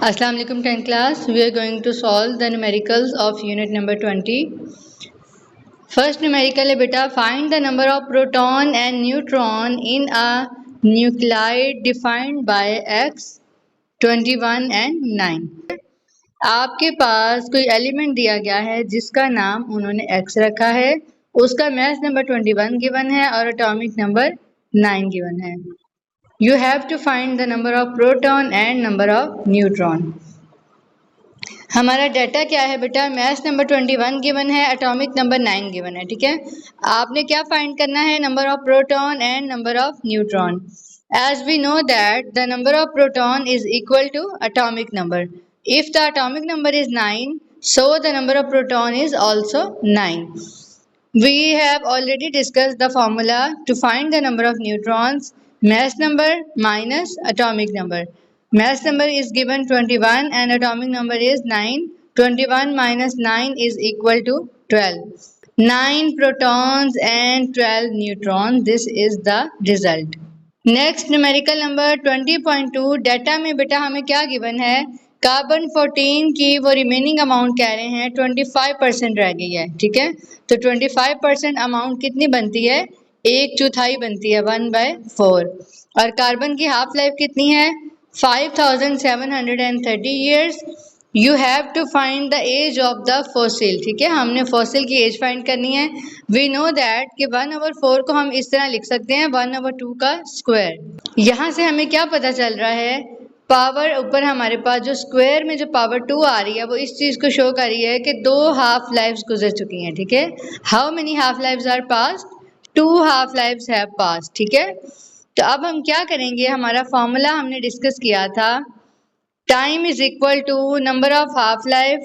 Assalamu alaikum 10th class. We are going to solve the numericals of unit number 20. First numerical है बेटा, find the number of proton and neutron in a nuclide defined by x 21 and 9. आपके पास कोई element दिया गया है जिसका नाम उन्होंने x रखा है, उसका मास नंबर 21 गिवन है और एटॉमिक नंबर 9 गिवन है. You have to find the number of proton and number of neutron. हमारा डाटा क्या है बेटा, मास नंबर 21 गिवन है, एटॉमिक नंबर 9 गिवन है. ठीक है, आपने क्या फाइंड करना है, number of proton and number of neutron. As we know that the number of proton is equal to atomic number. If the atomic number is 9, so the number of proton is also 9. We have already discussed the formula to find the number of neutrons. Mass number minus atomic number. Mass number is given 21 and atomic number is 9. 21 minus 9 is equal to 12. 9 protons and 12 neutrons. This is the result. Next numerical number 20.2. Data में बेटा हमें क्या given है, carbon 14 की वो remaining amount कह रहे हैं 25% रह गई है. ठीक है, तो 25% अमाउंट कितनी बनती है, 1/4 बनती है, 1/4. और कार्बन की हाफ लाइफ कितनी है, 5730 years. You have to find the age of the fossil. ठीक है, हमने फॉसिल की एज फाइंड करनी है. वी नो दैट कि 1/4 को हम इस तरह लिख सकते हैं 1/2 का स्क्वायर. यहाँ से हमें क्या पता चल रहा है, पावर ऊपर हमारे पास जो स्क्वायर में जो पावर 2 आ रही है वो इस चीज़ को शो कर रही है कि 2 हाफ लाइफ्स गुजर चुकी हैं. ठीक है, how many half lifes are past, 2 half lifes have past. ठीक है, तो अब हम क्या करेंगे, हमारा फॉर्मूला हमने डिस्कस किया था, time is equal to number of half life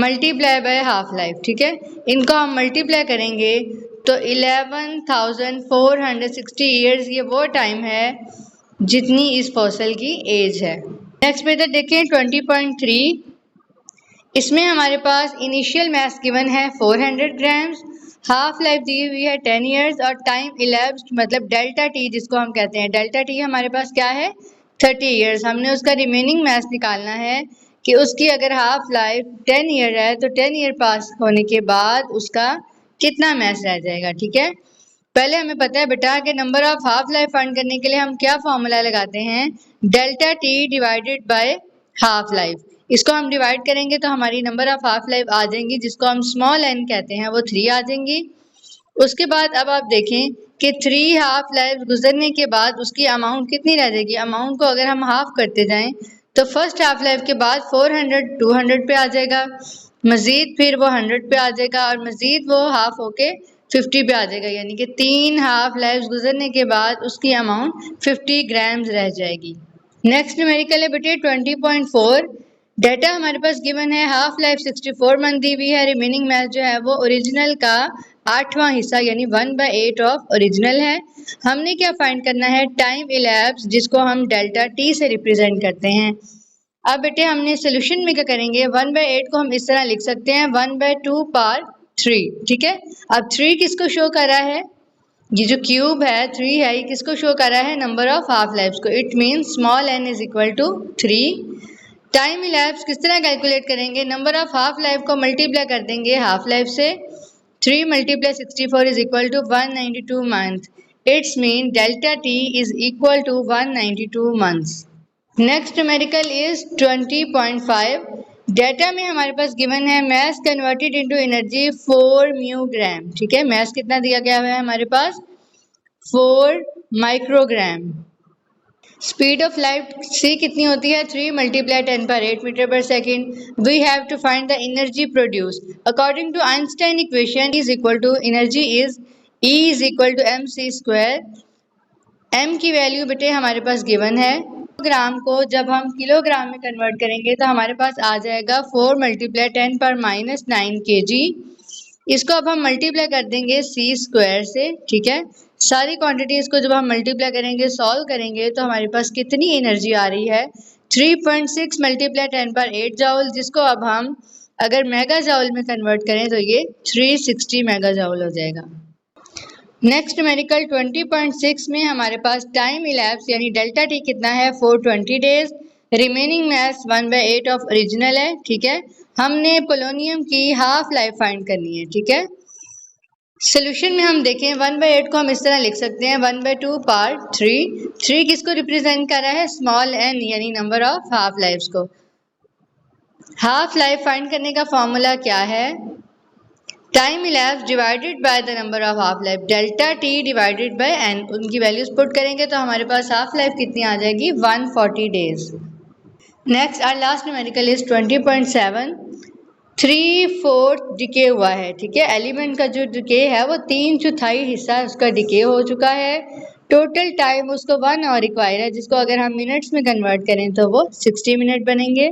multiply by half life. ठीक है, इनको हम मल्टीप्लाई करेंगे तो 11,460 ईयर्स ये वो टाइम है जितनी इस फॉसिल की एज है. नेक्स्ट मेथड देखें 20.3. इसमें हमारे पास इनिशियल मास गिवन है 400 ग्राम्स, हाफ लाइफ दी हुई है 10 इयर्स और टाइम इलेप्स्ड मतलब डेल्टा टी जिसको हम कहते हैं, डेल्टा टी हमारे पास क्या है 30 इयर्स. हमने उसका रिमेनिंग मास निकालना है कि उसकी अगर हाफ लाइफ 10 ईयर है तो 10 ईयर पास होने के बाद उसका कितना मास रह जाएगा. ठीक है, पहले हमें पता है बेटा कि number of half life find करने के लिए हम क्या फॉर्मूला लगाते हैं, delta T divided by half life. इसको हम डिवाइड करेंगे तो हमारी नंबर ऑफ हाफ लाइफ आ जाएंगी जिसको हम स्मॉल एन कहते हैं, वो 3 आ जाएंगी. उसके बाद अब आप देखें कि 3 हाफ लाइफ गुजरने के बाद उसकी अमाउंट कितनी रह जाएगी. अमाउंट को अगर हम हाफ करते जाएं तो फर्स्ट हाफ लाइफ के बाद 400 200 पे आ जाएगा, मजीद फिर वो 100 पे आ जाएगा और मजीद वो हाफ होके 50 पे आ जाएगा, यानी कि 3 हाफ लाइफ गुजरने के बाद उसकी अमाउंट 50 ग्राम्स रह जाएगी. नेक्स्ट न्यूमेरिकल है बेटे 20.4. डाटा हमारे पास गिवन है, हाफ लाइफ 64 मंथ दी हुई है, रिमेनिंग मास जो है वो ओरिजिनल का 8वां हिस्सा यानी 1/8 ऑफ ओरिजिनल है. हमने क्या फाइंड करना है, टाइम इलैप्स जिसको हम डेल्टा टी से रिप्रेजेंट करते हैं. अब बेटे हमने सोल्यूशन में क्या करेंगे, 1/8 को हम इस तरह लिख सकते हैं 1/2 पार 3. ठीक है, अब 3 किसको शो कर रहा है, ये जो क्यूब है 3 है, ये किसको शो कर रहा है, नंबर ऑफ हाफ लाइफ्स को. It means small n is equal to 3. Time elapse किस तरह कैलकुलेट करेंगे, नंबर ऑफ हाफ लाइफ को मल्टीप्लाई कर देंगे हाफ लाइफ से. 3 × 64 is equal to 192 month. It's mean delta T is equal to 192 months. Next numerical is 20.5. Data में हमारे पास गिवन है mass converted into energy 4 mu gram. ठीक है, मास कितना दिया गया है हमारे पास 4 microgram. Speed of light c कितनी होती है, 3 × 10⁸ metre per second. We have to find the energy produce according to Einstein equation is equal to energy is E is equal to mc². m की वैल्यू बेटे हमारे पास given है, ग्राम को जब हम किलोग्राम में कन्वर्ट करेंगे तो हमारे पास आ जाएगा 4 × 10⁻⁹ kg. इसको अब हम मल्टीप्लाई कर देंगे c² से. ठीक है, सारी क्वांटिटीज को जब हम मल्टीप्लाई करेंगे सॉल्व करेंगे तो हमारे पास कितनी एनर्जी आ रही है, 3.6 × 10⁸ जाउल, जिसको अब हम अगर मेगा जाउल में कन्वर्ट करें तो ये 360 मेगा जाउल हो जाएगा. नेक्स्ट न्यूमेरिकल 20.6 में हमारे पास टाइम इलैप्स यानी डेल्टा टी कितना है 420 days, remaining mass 1/8 of original है, ठीक है। हमने पोलोनियम की हाफ लाइफ फाइंड करनी है, ठीक है। सोल्यूशन में हम देखें 1/8 को हम इस तरह लिख सकते हैं 1/2 पार्ट 3। 3 किसको रिप्रेजेंट कर रहा है? स्मॉल n यानी नंबर ऑफ हाफ लाइफ्स को। हाफ लाइफ फाइंड करने का फॉर्मूला क्या है? Time ellipse divided by the number of half life, delta T divided by n। उनकी वैल्यूज पुट करेंगे तो हमारे पास हाफ लाइफ कितनी आ जाएगी? 140 days. Next our last numerical is 20.7। 3/4 decay हुआ है, ठीक है। एलिमेंट का जो डिके है वो 3/4 हिस्सा उसका डिके हो चुका है। टोटल टाइम उसको 1 और रिक्वायर है, जिसको अगर हम मिनट्स में कन्वर्ट करें तो वो 60 मिनट बनेंगे।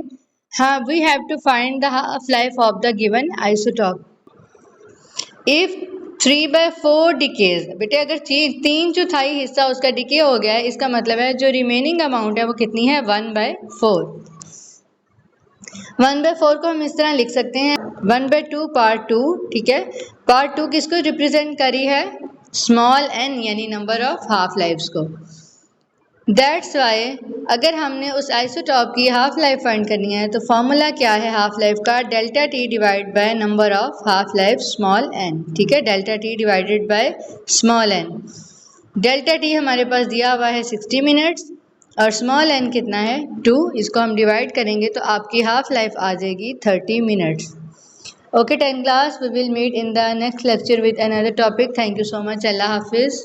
हाँ, we have to find the half life of the given isotope. If 3/4 decays, बेटे अगर 3/4 हिस्सा उसका डिके हो गया है, इसका मतलब है जो रिमेनिंग अमाउंट है वो कितनी है? 1/4। 1/4 को हम इस तरह लिख सकते हैं 1/2 पार्ट 2, ठीक है। पार्ट 2 किसको रिप्रेजेंट करी है? स्मॉल n यानी नंबर ऑफ हाफ लाइफ्स को। दैट्स वाई अगर हमने उस आइसोटॉप की हाफ लाइफ फाइंड करनी है तो फॉर्मूला क्या है हाफ लाइफ का? Delta T divide by number of half life small n, ठीक है। Delta T divided by small n। Delta T हमारे पास दिया हुआ है 60 मिनट्स और स्मॉल n कितना है? 2। इसको हम डिवाइड करेंगे तो आपकी हाफ लाइफ आ जाएगी 30 minutes. Okay 10th class, we will meet in the next lecture with another topic. Thank you so much. Allah Hafiz.